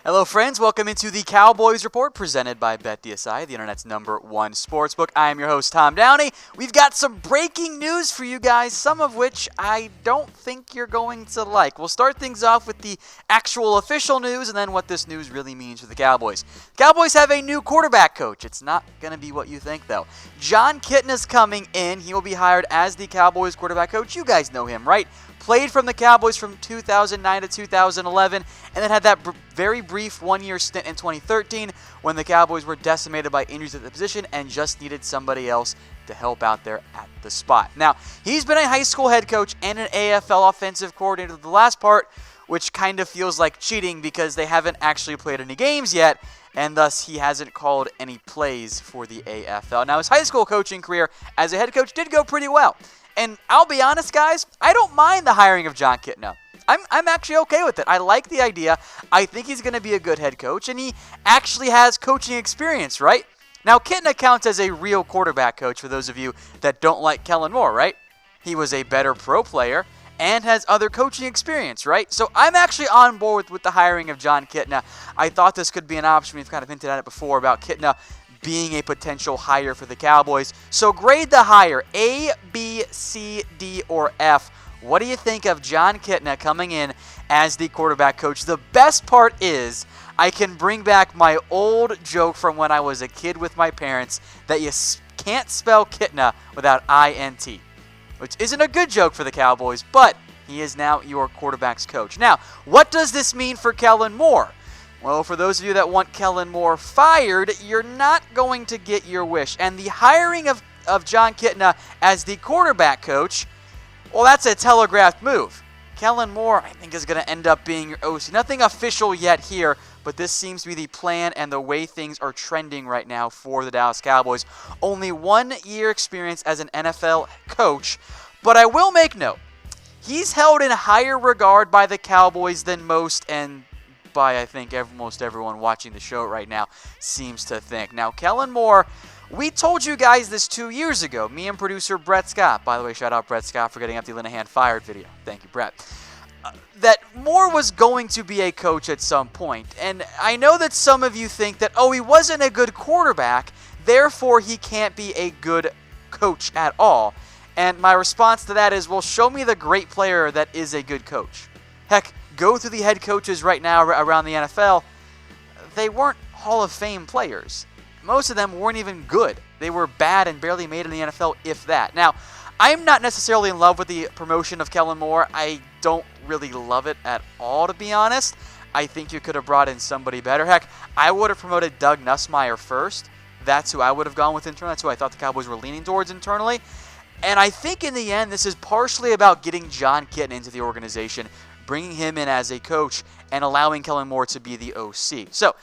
Hello, friends. Welcome into the Cowboys Report presented by BetDSI, the internet's #1 sportsbook. I am your host, Tom Downey. We've got some breaking news for you guys, some of which I don't think you're going to like. We'll start things off with the actual official news and then what this news really means for the Cowboys. The Cowboys have a new quarterback coach. It's not going to be what you think, though. Jon Kitna's coming in. He will be hired as the Cowboys quarterback coach. You guys know him, right? Played from the Cowboys from 2009 to 2011, and then had that very brief one-year stint in 2013 when the Cowboys were decimated by injuries at the position and just needed somebody else to help out there at the spot. Now, he's been a high school head coach and an AFL offensive coordinator. The last part, which kind of feels like cheating because they haven't actually played any games yet, and thus he hasn't called any plays for the AFL. Now, his high school coaching career as a head coach did go pretty well. And I'll be honest, guys, I don't mind the hiring of Jon Kitna. I'm actually okay with it. I like the idea. I think he's going to be a good head coach, and he actually has coaching experience, right? Now, Kitna counts as a real quarterback coach for those of you that don't like Kellen Moore, right? He was a better pro player and has other coaching experience, right? So I'm actually on board with the hiring of Jon Kitna. I thought this could be an option. We've kind of hinted at it before about Kitna being a potential hire for the Cowboys. So grade the hire, A, B, C, D, or F. What do you think of Jon Kitna coming in as the quarterback coach? The best part is I can bring back my old joke from when I was a kid with my parents that you can't spell Kitna without I-N-T, which isn't a good joke for the Cowboys, but he is now your quarterback's coach. Now, what does this mean for Kellen Moore? Well, for those of you that want Kellen Moore fired, you're not going to get your wish. And the hiring of Jon Kitna as the quarterback coach, well, that's a telegraphed move. Kellen Moore, I think, is going to end up being your OC. Nothing official yet here, but this seems to be the plan and the way things are trending right now for the Dallas Cowboys. Only 1 year experience as an NFL coach, but I will make note, he's held in higher regard by the Cowboys than most, and by, I think, almost everyone watching the show right now seems to think. Now, Kellen Moore, we told you guys this 2 years ago. Me and producer Brett Scott, by the way, shout out Brett Scott for getting up the Linehan fired video. Thank you, Brett. That Moore was going to be a coach at some point. And I know that some of you think that, he wasn't a good quarterback, therefore he can't be a good coach at all. And my response to that is, well, show me the great player that is a good coach. Heck, go through the head coaches right now around the NFL. They weren't Hall of Fame players. Most of them weren't even good. They were bad and barely made in the NFL, if that. Now, I'm not necessarily in love with the promotion of Kellen Moore. I don't really love it at all, to be honest. I think you could have brought in somebody better. Heck, I would have promoted Doug Nussmeier first. That's who I would have gone with internally. That's who I thought the Cowboys were leaning towards internally. And I think in the end, this is partially about getting Jon Kitna into the organization, bringing him in as a coach, and allowing Kellen Moore to be the OC. So,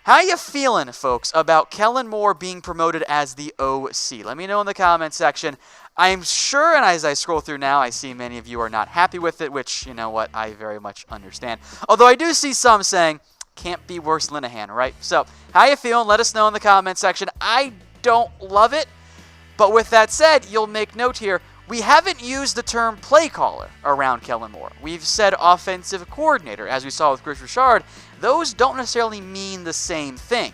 how you feeling, folks, about Kellen Moore being promoted as the OC? Let me know in the comment section. I'm sure, and as I scroll through now, I see many of you are not happy with it, which, you know what, I very much understand. Although I do see some saying, can't be worse Linehan, right? So, how you feeling? Let us know in the comment section. I don't love it, but with that said, you'll make note here, we haven't used the term play caller around Kellen Moore. We've said offensive coordinator, as we saw with Chris Richard. Those don't necessarily mean the same thing.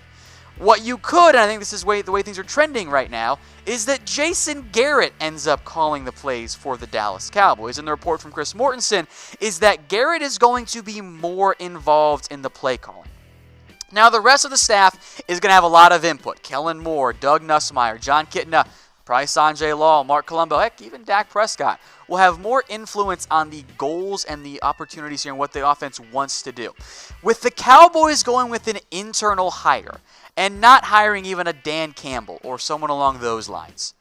What you could, and I think this is the way things are trending right now, is that Jason Garrett ends up calling the plays for the Dallas Cowboys. And the report from Chris Mortensen is that Garrett is going to be more involved in the play calling. Now, the rest of the staff is going to have a lot of input. Kellen Moore, Doug Nussmeier, Jon Kitna, probably Sanjay Lal, Mark Colombo, heck, even Dak Prescott will have more influence on the goals and the opportunities here and what the offense wants to do. With the Cowboys going with an internal hire and not hiring even a Dan Campbell or someone along those lines,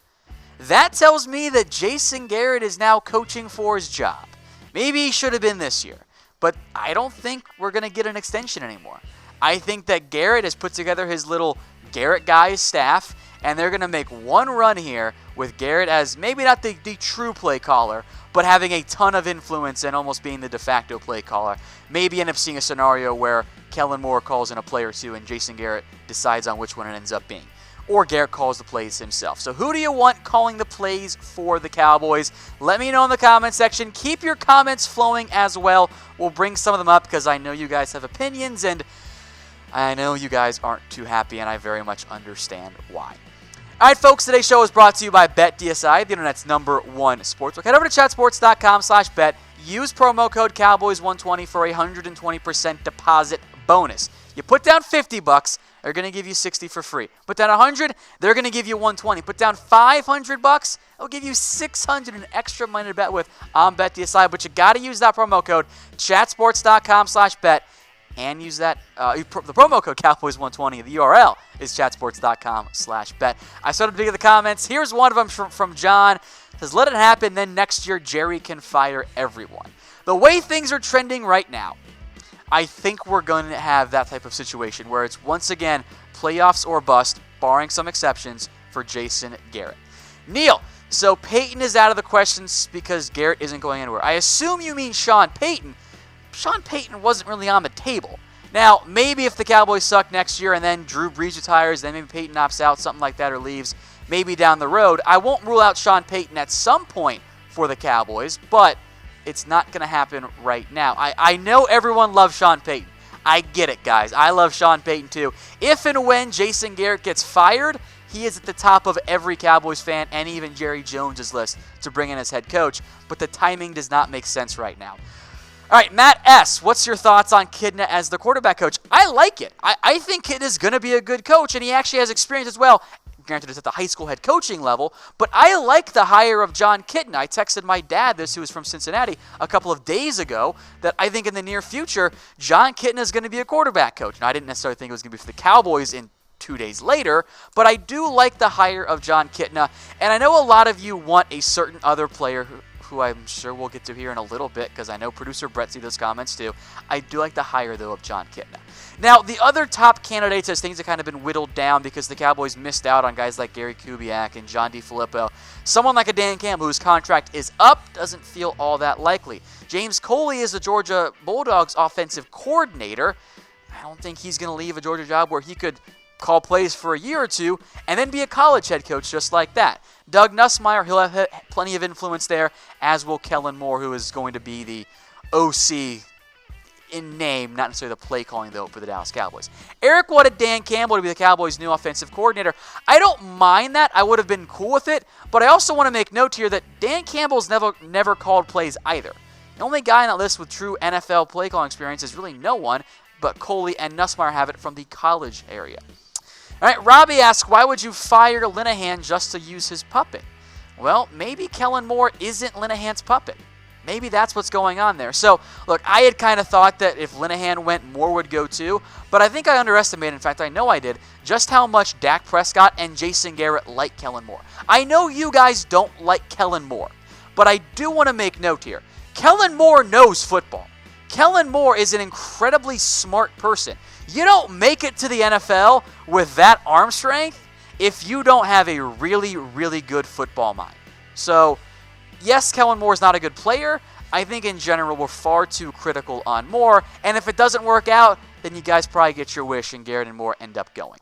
that tells me that Jason Garrett is now coaching for his job. Maybe he should have been this year, but I don't think we're going to get an extension anymore. I think that Garrett has put together his little Garrett guys staff, and they're going to make one run here with Garrett as maybe not the true play caller, but having a ton of influence and almost being the de facto play caller. Maybe end up seeing a scenario where Kellen Moore calls in a play or two and Jason Garrett decides on which one it ends up being. Or Garrett calls the plays himself. So who do you want calling the plays for the Cowboys? Let me know in the comment section. Keep your comments flowing as well. We'll bring some of them up because I know you guys have opinions, and I know you guys aren't too happy, and I very much understand why. All right, folks, today's show is brought to you by BetDSI, the internet's #1 sportsbook. Head over to chatsports.com/bet. Use promo code Cowboys120 for a 120% deposit bonus. You put down $50, they're going to give you $60 for free. Put down $100, they're going to give you $120. Put down $500, they'll give you $600 in extra money to bet with on BetDSI. But you got to use that promo code chatsports.com/bet. And use that the promo code Cowboys120. The URL is chatsports.com/bet. I started to dig in the comments. Here's one of them from John. It says, let it happen, then next year Jerry can fire everyone. The way things are trending right now, I think we're going to have that type of situation where it's once again playoffs or bust, barring some exceptions, for Jason Garrett. Neil, so Peyton is out of the questions because Garrett isn't going anywhere. I assume you mean Sean Payton. Sean Payton wasn't really on the table. Now, maybe if the Cowboys suck next year and then Drew Brees retires, then maybe Payton opts out, something like that, or leaves, maybe down the road. I won't rule out Sean Payton at some point for the Cowboys, but it's not going to happen right now. I know everyone loves Sean Payton. I get it, guys. I love Sean Payton too. If and when Jason Garrett gets fired, he is at the top of every Cowboys fan and even Jerry Jones' list to bring in as head coach, but the timing does not make sense right now. All right, Matt S., what's your thoughts on Kitna as the quarterback coach? I like it. I think Kitna's going to be a good coach, and he actually has experience as well. Granted, it's at the high school head coaching level, but I like the hire of Jon Kitna. I texted my dad this, who is from Cincinnati, a couple of days ago, that I think in the near future, Jon Kitna is going to be a quarterback coach. Now, I didn't necessarily think it was going to be for the Cowboys in 2 days later, but I do like the hire of Jon Kitna, and I know a lot of you want a certain other player who I'm sure we'll get to hear in a little bit because I know producer Brett sees those comments too. I do like the hire, though, of Jon Kitna. Now, the other top candidates as things have kind of been whittled down because the Cowboys missed out on guys like Gary Kubiak and John DeFilippo. Someone like a Dan Campbell, whose contract is up, doesn't feel all that likely. James Coley is the Georgia Bulldogs offensive coordinator. I don't think he's going to leave a Georgia job where he could call plays for a year or two and then be a college head coach just like that. Doug Nussmeier, he'll have plenty of influence there, as will Kellen Moore, who is going to be the OC in name, not necessarily the play calling, though, for the Dallas Cowboys. Eric wanted Dan Campbell to be the Cowboys' new offensive coordinator. I don't mind that. I would have been cool with it, but I also want to make note here that Dan Campbell's never called plays either. The only guy on that list with true NFL play calling experience is really no one, but Coley and Nussmeier have it from the college area. All right, Robbie asks, why would you fire Linehan just to use his puppet? Well, maybe Kellen Moore isn't Linehan's puppet. Maybe that's what's going on there. So, look, I had kind of thought that if Linehan went, Moore would go too, but I think I underestimated, in fact, I know I did, just how much Dak Prescott and Jason Garrett like Kellen Moore. I know you guys don't like Kellen Moore, but I do want to make note here. Kellen Moore knows football. Kellen Moore is an incredibly smart person. You don't make it to the NFL with that arm strength if you don't have a really, really good football mind. So, yes, Kellen Moore is not a good player. I think in general we're far too critical on Moore, and if it doesn't work out, then you guys probably get your wish and Garrett and Moore end up going.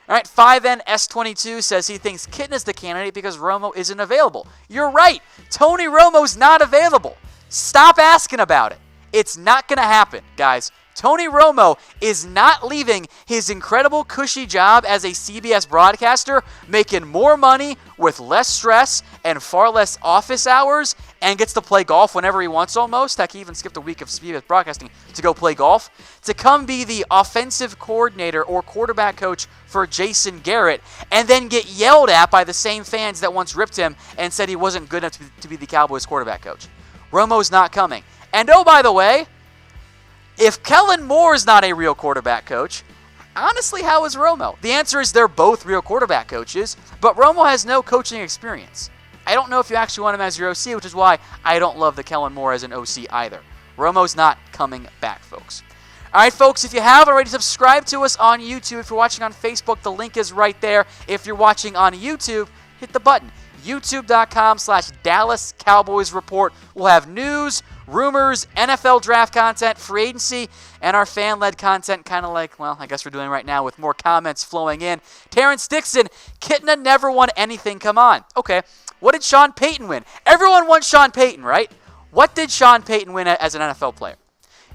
All right, 5NS22 says he thinks Kitna's the candidate because Romo isn't available. You're right. Tony Romo's not available. Stop asking about it. It's not going to happen, guys. Tony Romo is not leaving his incredible cushy job as a CBS broadcaster, making more money with less stress and far less office hours, and gets to play golf whenever he wants almost. Heck, he even skipped a week of CBS broadcasting to go play golf, to come be the offensive coordinator or quarterback coach for Jason Garrett, and then get yelled at by the same fans that once ripped him and said he wasn't good enough to be the Cowboys quarterback coach. Romo's not coming. And oh, by the way, if Kellen Moore is not a real quarterback coach, honestly, how is Romo? The answer is they're both real quarterback coaches, but Romo has no coaching experience. I don't know if you actually want him as your OC, which is why I don't love the Kellen Moore as an OC either. Romo's not coming back, folks. All right, folks, if you have already, subscribe to us on YouTube. If you're watching on Facebook, the link is right there. If you're watching on YouTube, hit the button. YouTube.com/Dallas Cowboys Report. We'll have news, rumors, NFL draft content, free agency, and our fan-led content, kind of like, well, I guess we're doing right now with more comments flowing in. Terrence Dixon, Kitna never won anything. Come on. Okay, what did Sean Payton win? Everyone wants Sean Payton, right? What did Sean Payton win as an NFL player?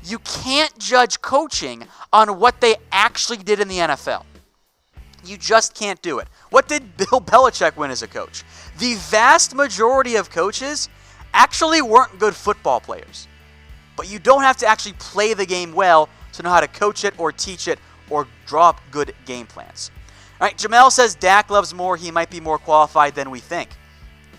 You can't judge coaching on what they actually did in the NFL. You just can't do it. What did Bill Belichick win as a coach? The vast majority of coaches actually weren't good football players. But you don't have to actually play the game well to know how to coach it or teach it or draw up good game plans. All right, Jamel says Dak loves Moore. He might be more qualified than we think.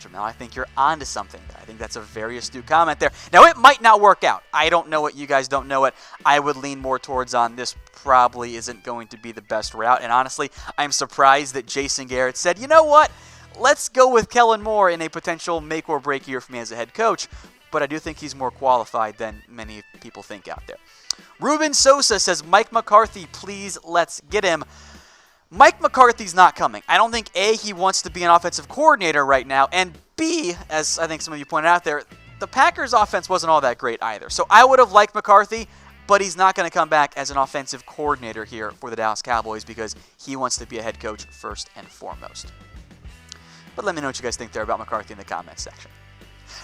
Jamel, I think you're onto something there. I think that's a very astute comment there. Now, it might not work out. I don't know it. You guys don't know it. I would lean more towards on this probably isn't going to be the best route. And honestly, I'm surprised that Jason Garrett said, you know what? Let's go with Kellen Moore in a potential make or break year for me as a head coach. But I do think he's more qualified than many people think out there. Ruben Sosa says, Mike McCarthy, please, let's get him. Mike McCarthy's not coming. I don't think, A, he wants to be an offensive coordinator right now, and B, as I think some of you pointed out there, the Packers' offense wasn't all that great either. So I would have liked McCarthy, but he's not going to come back as an offensive coordinator here for the Dallas Cowboys because he wants to be a head coach first and foremost. But let me know what you guys think there about McCarthy in the comments section.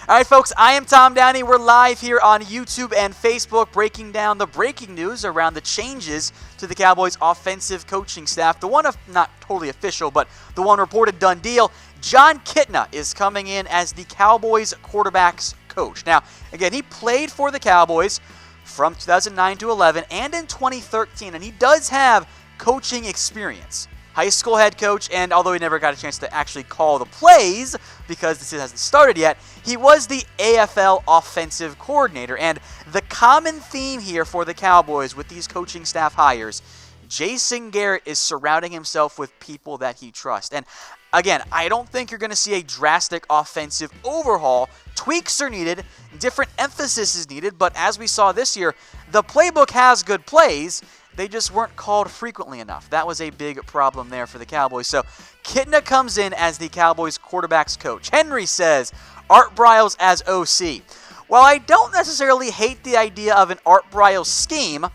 All right, folks, I am Tom Downey. We're live here on YouTube and Facebook breaking down the breaking news around the changes to the Cowboys' offensive coaching staff. The one not totally official, but the one reported done deal. Jon Kitna is coming in as the Cowboys quarterback's coach. Now, again, he played for the Cowboys from 2009 to 11 and in 2013, and he does have coaching experience. High school head coach, and although he never got a chance to actually call the plays because the season hasn't started yet, he was the AFL offensive coordinator. And the common theme here for the Cowboys with these coaching staff hires, Jason Garrett is surrounding himself with people that he trusts. And again, I don't think you're going to see a drastic offensive overhaul. Tweaks are needed, different emphasis is needed, but as we saw this year, the playbook has good plays. They just weren't called frequently enough. That was a big problem there for the Cowboys. So Kitna comes in as the Cowboys quarterback's coach. Henry says Art Briles as OC. While I don't necessarily hate the idea of an Art Briles scheme,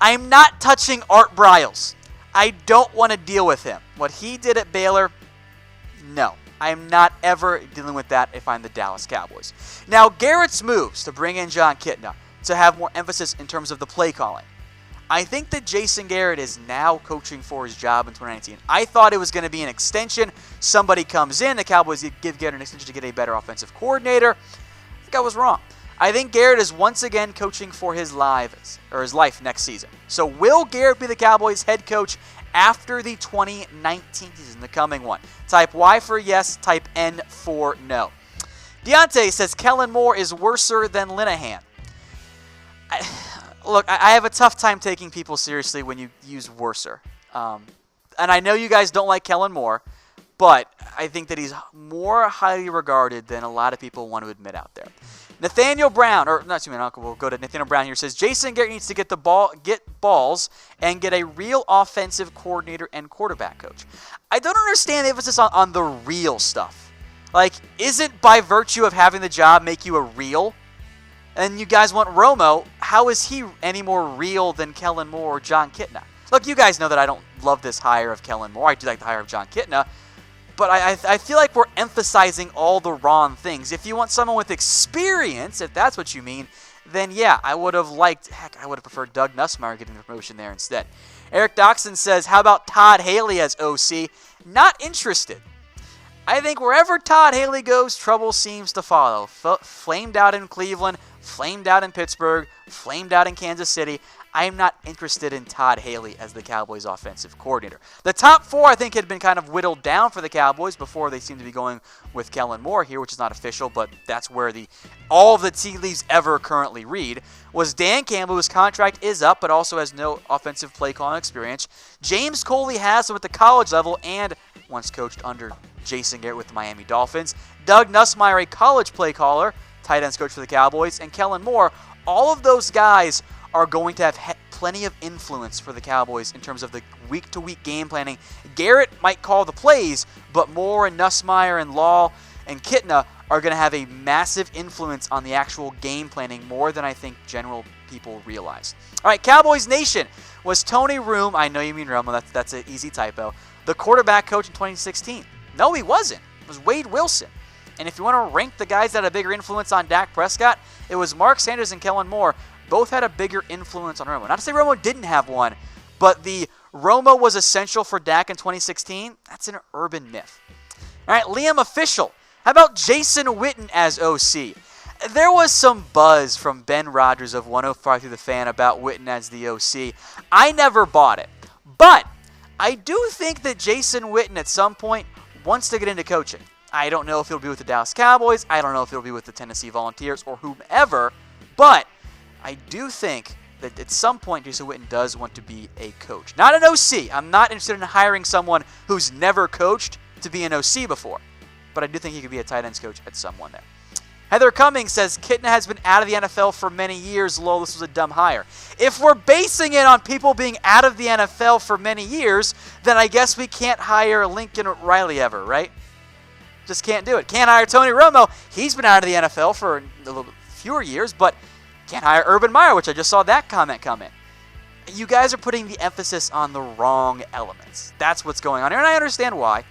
I'm not touching Art Briles. I don't want to deal with him. What he did at Baylor, no. I am not ever dealing with that if I'm the Dallas Cowboys. Now, Garrett's moves to bring in Jon Kitna to have more emphasis in terms of the play calling. I think that Jason Garrett is now coaching for his job in 2019. I thought it was going to be an extension. Somebody comes in, the Cowboys give Garrett an extension to get a better offensive coordinator. I think I was wrong. I think Garrett is once again coaching for his life next season. So will Garrett be the Cowboys head coach after the 2019 season, the coming one? Type Y for yes, type N for no. Deontay says Kellen Moore is worser than Linehan. Look, I have a tough time taking people seriously when you use worser. And I know you guys don't like Kellen Moore, but I think that he's more highly regarded than a lot of people want to admit out there. Nathaniel Brown, we'll go to Nathaniel Brown here, says Jason Garrett needs to get balls and get a real offensive coordinator and quarterback coach. I don't understand the emphasis on the real stuff. Like, isn't by virtue of having the job make you a real? And you guys want Romo, how is he any more real than Kellen Moore or Jon Kitna? Look, you guys know that I don't love this hire of Kellen Moore. I do like the hire of Jon Kitna. But I feel like we're emphasizing all the wrong things. If you want someone with experience, if that's what you mean, then yeah, I would have preferred Doug Nussmeier getting the promotion there instead. Eric Doxson says, how about Todd Haley as OC? Not interested. I think wherever Todd Haley goes, trouble seems to follow. Flamed out in Cleveland, flamed out in Pittsburgh, flamed out in Kansas City. I am not interested in Todd Haley as the Cowboys offensive coordinator. The top four, I think, had been kind of whittled down for the Cowboys before they seem to be going with Kellen Moore here, which is not official, but that's where all of the tea leaves ever currently read, was Dan Campbell, whose contract is up, but also has no offensive play calling experience. James Coley has some at the college level and once coached under Jason Garrett with the Miami Dolphins. Doug Nussmeier, a college play caller, tight ends coach for the Cowboys, and Kellen Moore. All of those guys are going to have plenty of influence for the Cowboys in terms of the week-to-week game planning. Garrett might call the plays, but Moore and Nussmeier and Law and Kitna are going to have a massive influence on the actual game planning more than I think general people realize. All right, Cowboys Nation. Was Tony Room, I know you mean Romo, that's an easy typo, the quarterback coach in 2016? No, he wasn't. It was Wade Wilson. And if you want to rank the guys that had a bigger influence on Dak Prescott, it was Mark Sanders and Kellen Moore. both had a bigger influence on Romo. Not to say Romo didn't have one, but the Romo was essential for Dak in 2016, that's an urban myth. All right, Liam Official. How about Jason Witten as OC? There was some buzz from Ben Rogers of 105 Through the Fan about Witten as the OC. I never bought it. But I do think that Jason Witten at some point wants to get into coaching. I don't know if he'll be with the Dallas Cowboys. I don't know if he'll be with the Tennessee Volunteers or whomever. But I do think that at some point Jason Witten does want to be a coach. Not an OC. I'm not interested in hiring someone who's never coached to be an OC before. But I do think he could be a tight ends coach at someone there. Heather Cummings says Kitna has been out of the NFL for many years. Lol, this was a dumb hire. If we're basing it on people being out of the NFL for many years, then I guess we can't hire Lincoln Riley ever, right? Just can't do it. Can't hire Tony Romo. He's been out of the NFL for a little fewer years, but can't hire Urban Meyer, which I just saw that comment come in. You guys are putting the emphasis on the wrong elements. That's what's going on here, and I understand why.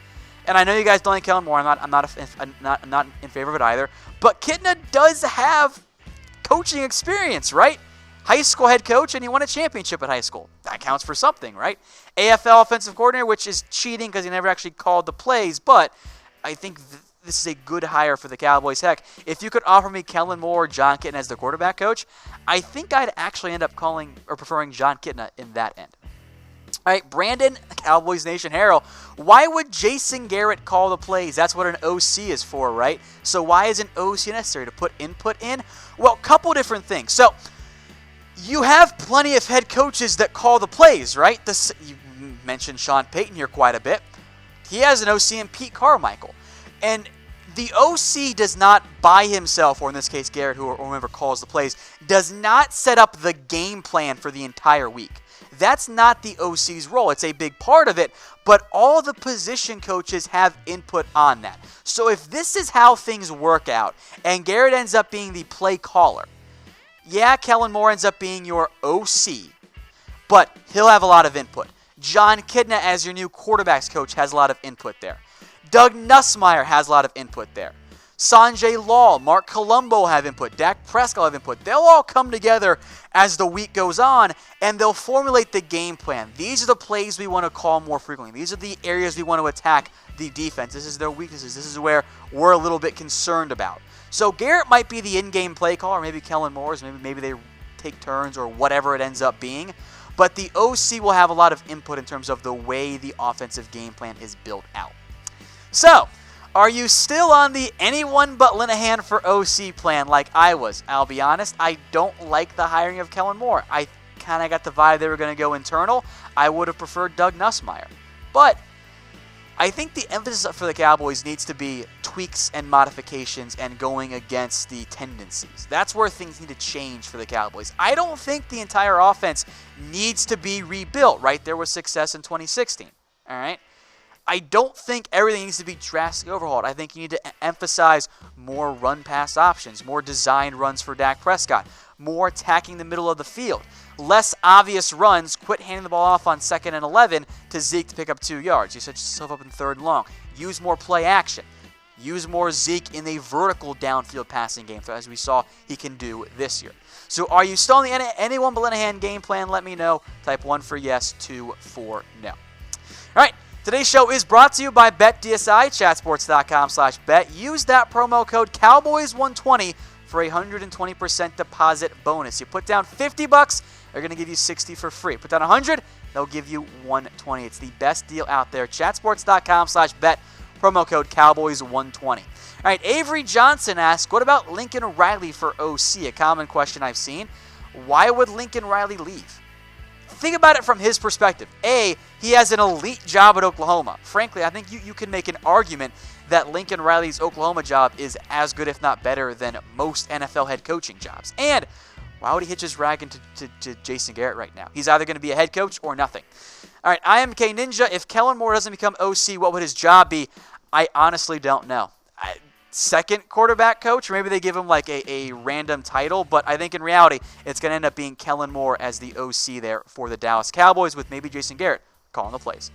And I know you guys don't like Kellen Moore. I'm not in favor of it either. But Kitna does have coaching experience, right? High school head coach, and he won a championship at high school. That counts for something, right? AFL offensive coordinator, which is cheating because he never actually called the plays. But I think this is a good hire for the Cowboys. Heck, if you could offer me Kellen Moore or Jon Kitna as the quarterback coach, I think I'd actually end up calling or preferring Jon Kitna in that end. All right, Brandon, Cowboys Nation Herald. Why would Jason Garrett call the plays? That's what an OC is for, right? So why is an OC necessary to put input in? Well, couple different things. So you have plenty of head coaches that call the plays, right? You mentioned Sean Payton here quite a bit. He has an OC in Pete Carmichael. And the OC does not by himself, or in this case Garrett, whoever calls the plays, does not set up the game plan for the entire week. That's not the OC's role. It's a big part of it, but all the position coaches have input on that. So if this is how things work out, and Garrett ends up being the play caller, yeah, Kellen Moore ends up being your OC, but he'll have a lot of input. Jon Kitna as your new quarterbacks coach has a lot of input there. Doug Nussmeier has a lot of input there. Sanjay Lal, Mark Colombo have input. Dak Prescott have input. They'll all come together as the week goes on, and they'll formulate the game plan. These are the plays we want to call more frequently. These are the areas we want to attack the defense. This is their weaknesses. This is where we're a little bit concerned about. So Garrett might be the in-game play caller. Maybe Kellen Moore's. Maybe they take turns or whatever it ends up being. But the OC will have a lot of input in terms of the way the offensive game plan is built out. So, are you still on the anyone but Linehan for OC plan like I was? I'll be honest, I don't like the hiring of Kellen Moore. I kind of got the vibe they were going to go internal. I would have preferred Doug Nussmeier. But I think the emphasis for the Cowboys needs to be tweaks and modifications and going against the tendencies. That's where things need to change for the Cowboys. I don't think the entire offense needs to be rebuilt, right? There was success in 2016, all right? I don't think everything needs to be drastically overhauled. I think you need to emphasize more run-pass options, more designed runs for Dak Prescott, more attacking the middle of the field, less obvious runs, quit handing the ball off on 2nd and 11 to Zeke to pick up 2 yards. You set yourself up in 3rd and long. Use more play action. Use more Zeke in a vertical downfield passing game, as we saw he can do this year. So are you still in the anyone but Linehan game plan? Let me know. Type 1 for yes, 2 for no. All right. Today's show is brought to you by BetDSI, chatsports.com/bet. Use that promo code Cowboys120 for a 120% deposit bonus. You put down $50, they're going to give you $60 for free. Put down $100, they'll give you $120. It's the best deal out there. Chatsports.com/bet, promo code Cowboys120. All right, Avery Johnson asks, what about Lincoln Riley for OC? A common question I've seen. Why would Lincoln Riley leave? Think about it from his perspective. A, he has an elite job at Oklahoma. Frankly, I think you can make an argument that Lincoln Riley's Oklahoma job is as good, if not better, than most NFL head coaching jobs. And why would he hitch his wagon to Jason Garrett right now? He's either going to be a head coach or nothing. All right, IMK Ninja, if Kellen Moore doesn't become OC, what would his job be? I honestly don't know. Second quarterback coach, or maybe they give him like a random title, but I think in reality it's going to end up being Kellen Moore as the OC there for the Dallas Cowboys with maybe Jason Garrett calling the plays.